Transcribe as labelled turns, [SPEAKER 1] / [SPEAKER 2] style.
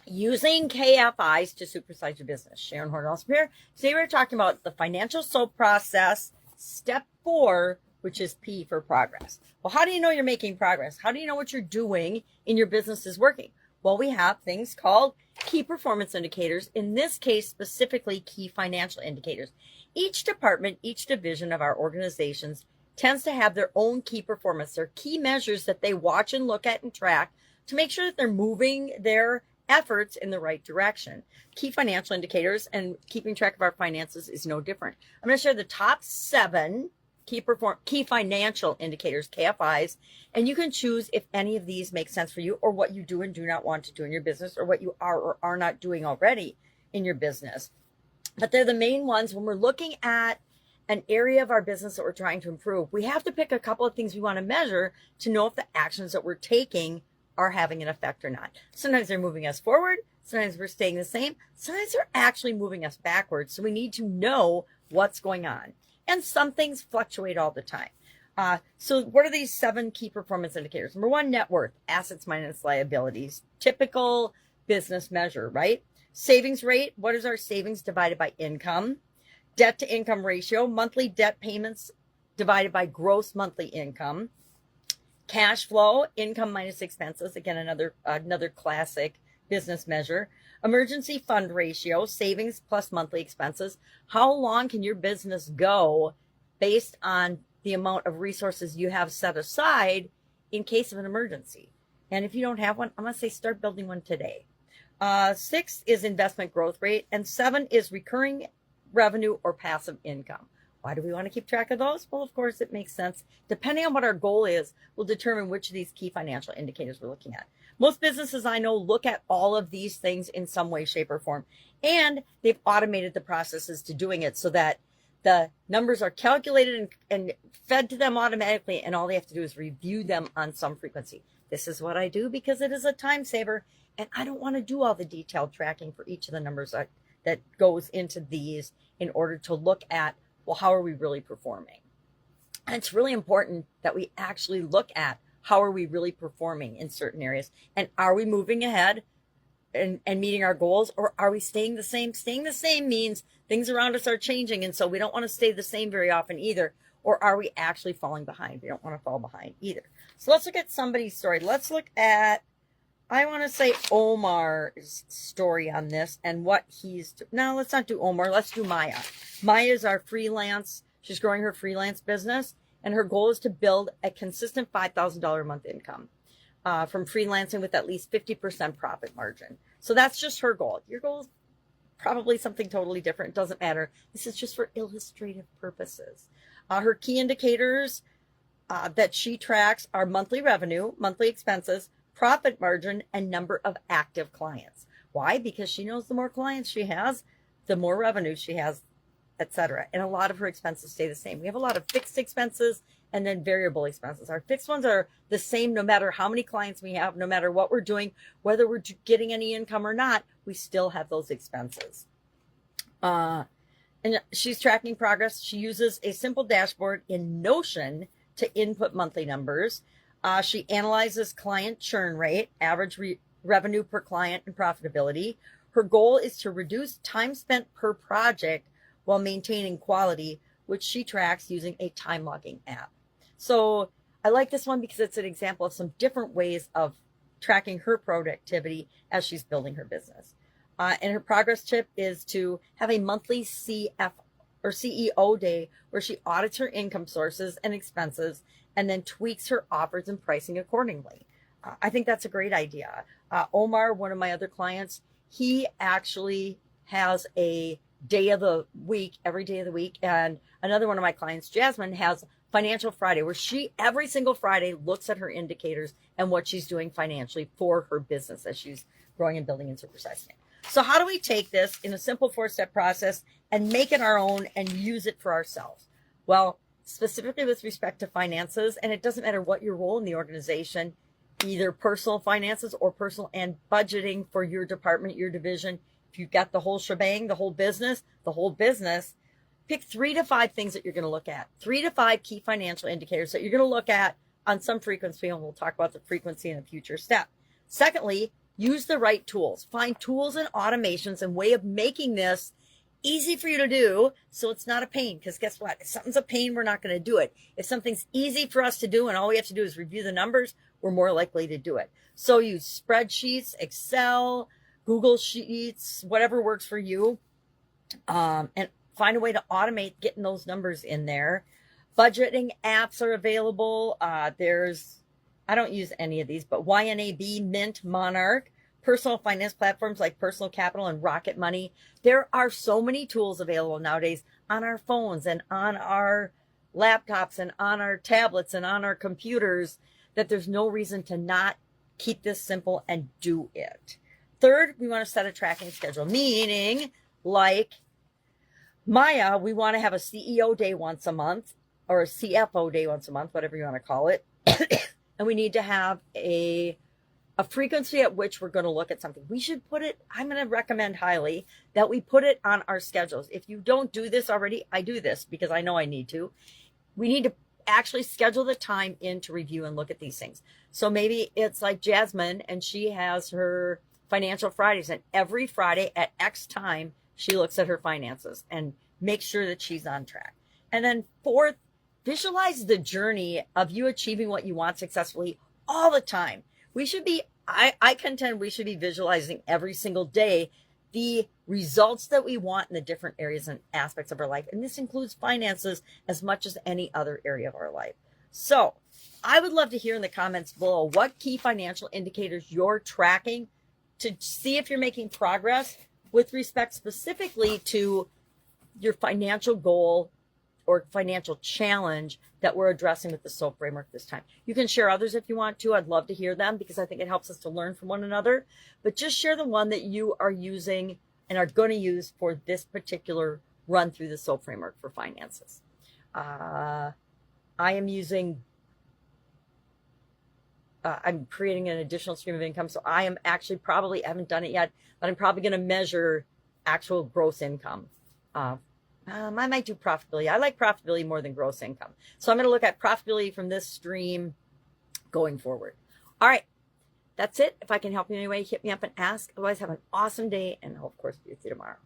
[SPEAKER 1] Using KFIs to supersize your business. Sharon Horne-Ellstrom here. Today we're talking about the financial SOAP process, step 4, which is P for progress. Well, how do you know you're making progress? How do you know what you're doing in your business is working? Well, we have things called key performance indicators. In this case, specifically key financial indicators. Each department, each division of our organizations tends to have their own key performance. They're key measures that they watch and look at and track to make sure that they're moving their efforts in the right direction. Key financial indicators, and keeping track of our finances is no different. I'm going to share the top 7 key financial indicators, KFIs, and you can choose if any of these make sense for you, or what you do and do not want to do in your business, or what you are or are not doing already in your business. But they're the main ones when we're looking at an area of our business that we're trying to improve. We have to pick a couple of things we want to measure to know if the actions that we're taking are having an effect or not. Sometimes they're moving us forward. Sometimes we're staying the same. Sometimes they're actually moving us backwards. So we need to know what's going on. And some things fluctuate all the time. So what are these 7 key performance indicators? Number 1, net worth, assets minus liabilities. Typical business measure, right? Savings rate, what is our savings divided by income? Debt to income ratio, monthly debt payments divided by gross monthly income. Cash flow, income minus expenses. Again, another classic business measure. Emergency fund ratio, savings plus monthly expenses. How long can your business go based on the amount of resources you have set aside in case of an emergency? And if you don't have one, I'm going to say start building one today. 6 is investment growth rate, and 7 is recurring revenue or passive income. Why do we want to keep track of those? Well, of course, it makes sense. Depending on what our goal is, we'll determine which of these key financial indicators we're looking at. Most businesses I know look at all of these things in some way, shape, or form. And they've automated the processes to doing it so that the numbers are calculated and fed to them automatically, and all they have to do is review them on some frequency. This is what I do because it is a time saver, and I don't want to do all the detailed tracking for each of the numbers that goes into these in order to look at, well, how are we really performing? And it's really important that we actually look at how are we really performing in certain areas, and are we moving ahead and meeting our goals, or are we staying the same? Staying the same means things around us are changing, and so we don't want to stay the same very often either. Or are we actually falling behind? We don't want to fall behind either. So let's look at somebody's story. Let's look at, I want to say, Omar's story on this and what no, let's not do Omar. Let's do Maya. Maya is our freelance. She's growing her freelance business, and her goal is to build a consistent $5,000 a month income from freelancing with at least 50% profit margin. So that's just her goal. Your goal is probably something totally different. It doesn't matter. This is just for illustrative purposes. Her key indicators that she tracks are monthly revenue, monthly expenses, profit margin, and number of active clients. Why? Because she knows the more clients she has, the more revenue she has, etc. And a lot of her expenses stay the same. We have a lot of fixed expenses and then variable expenses. Our fixed ones are the same no matter how many clients we have, no matter what we're doing, whether we're getting any income or not, we still have those expenses. And she's tracking progress. She uses a simple dashboard in Notion to input monthly numbers. She analyzes client churn rate, average revenue per client, and profitability. Her goal is to reduce time spent per project while maintaining quality, which she tracks using a time logging app. So I like this one because it's an example of some different ways of tracking her productivity as she's building her business. And her progress tip is to have a monthly CEO day where she audits her income sources and expenses and then tweaks her offers and pricing accordingly. I think that's a great idea. Omar, one of my other clients, he actually has a day of the week, every day of the week. And another one of my clients, Jasmine, has Financial Friday, where she every single Friday looks at her indicators and what she's doing financially for her business as she's growing and building and supersizing it. So how do we take this in a simple 4-step process and make it our own and use it for ourselves? Well, specifically with respect to finances, and it doesn't matter what your role in the organization, either personal finances or personal and budgeting for your department, your division. If you've got the whole shebang, the whole business, pick 3 to 5 things that you're going to look at. 3 to 5 key financial indicators that you're going to look at on some frequency, and we'll talk about the frequency in a future step. Secondly, use the right tools. Find tools and automations and way of making this easy for you to do so it's not a pain. Because guess what? If something's a pain, we're not going to do it. If something's easy for us to do and all we have to do is review the numbers, we're more likely to do it. So use spreadsheets, Excel, Google Sheets, whatever works for you, and find a way to automate getting those numbers in there. Budgeting apps are available. I don't use any of these, but YNAB, Mint, Monarch, personal finance platforms like Personal Capital and Rocket Money. There are so many tools available nowadays on our phones and on our laptops and on our tablets and on our computers that there's no reason to not keep this simple and do it. Third, we want to set a tracking schedule, meaning like Maya, we want to have a CEO day once a month or a CFO day once a month, whatever you want to call it. And we need to have a frequency at which we're going to look at something. We should put it, I'm going to recommend highly that we put it on our schedules. If you don't do this already, I do this because I know I need to. We need to actually schedule the time in to review and look at these things. So maybe it's like Jasmine and she has her Financial Fridays, and every Friday at X time, she looks at her finances and makes sure that she's on track. And then fourth, visualize the journey of you achieving what you want successfully all the time. We should be, I contend we should be visualizing every single day the results that we want in the different areas and aspects of our life. And this includes finances as much as any other area of our life. So I would love to hear in the comments below what key financial indicators you're tracking to see if you're making progress with respect specifically to your financial goal or financial challenge that we're addressing with the SOAP framework this time. You can share others if you want to. I'd love to hear them because I think it helps us to learn from one another. But just share the one that you are using and are going to use for this particular run through the SOAP framework for finances. I am using, I'm creating an additional stream of income. So I am actually probably, I haven't done it yet, but I'm probably going to measure actual gross income. I might do profitability. I like profitability more than gross income. So I'm going to look at profitability from this stream going forward. All right. That's it. If I can help you in any way, hit me up and ask. Otherwise, have an awesome day, and I'll, of course, be with you tomorrow.